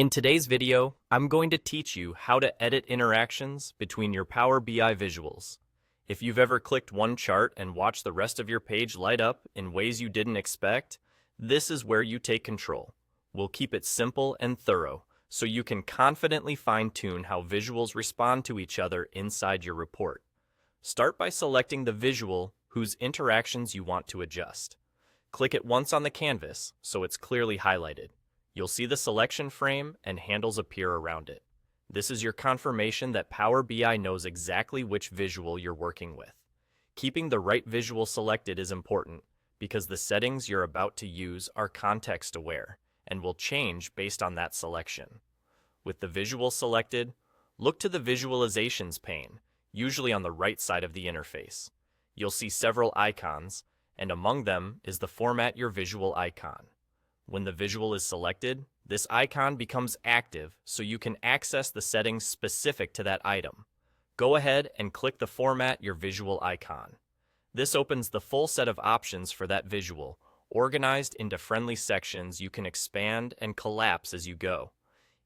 In today's video, I'm going to teach you how to edit interactions between your Power BI visuals. If you've ever clicked one chart and watched the rest of your page light up in ways you didn't expect, this is where you take control. We'll keep it simple and thorough, so you can confidently fine-tune how visuals respond to each other inside your report. Start by selecting the visual whose interactions you want to adjust. Click it once on the canvas so it's clearly highlighted. You'll see the selection frame and handles appear around it. This is your confirmation that Power BI knows exactly which visual you're working with. Keeping the right visual selected is important because the settings you're about to use are context-aware and will change based on that selection. With the visual selected, look to the Visualizations pane, usually on the right side of the interface. You'll see several icons, and among them is the Format Your Visual icon. When the visual is selected, this icon becomes active so you can access the settings specific to that item. Go ahead and click the Format Your Visual icon. This opens the full set of options for that visual, organized into friendly sections you can expand and collapse as you go.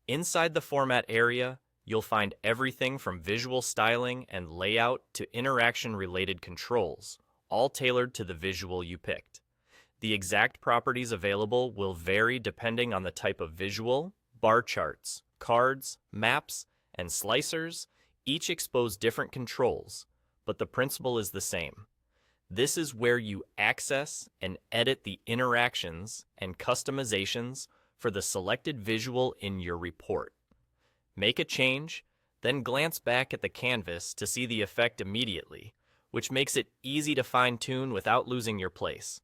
Inside the Format area, you'll find everything from visual styling and layout to interaction-related controls, all tailored to the visual you picked. The exact properties available will vary depending on the type of visual. Bar charts, cards, maps, and slicers each expose different controls, but the principle is the same. This is where you access and edit the interactions and customizations for the selected visual in your report. Make a change, then glance back at the canvas to see the effect immediately, which makes it easy to fine-tune without losing your place.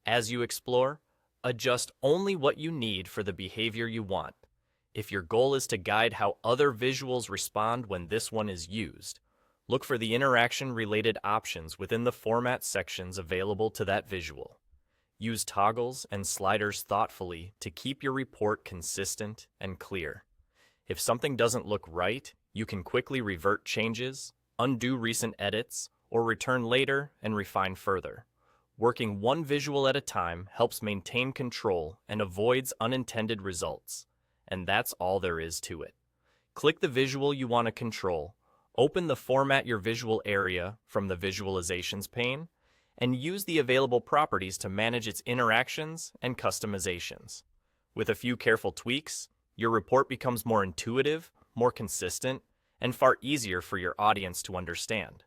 As you explore, adjust only what you need for the behavior you want. If your goal is to guide how other visuals respond when this one is used, look for the interaction-related options within the format sections available to that visual. Use toggles and sliders thoughtfully to keep your report consistent and clear. If something doesn't look right, you can quickly revert changes, undo recent edits, or return later and refine further. Working one visual at a time helps maintain control and avoids unintended results. And that's all there is to it. Click the visual you want to control, open the Format Your Visual area from the Visualizations pane, and use the available properties to manage its interactions and customizations. With a few careful tweaks, your report becomes more intuitive, more consistent, and far easier for your audience to understand.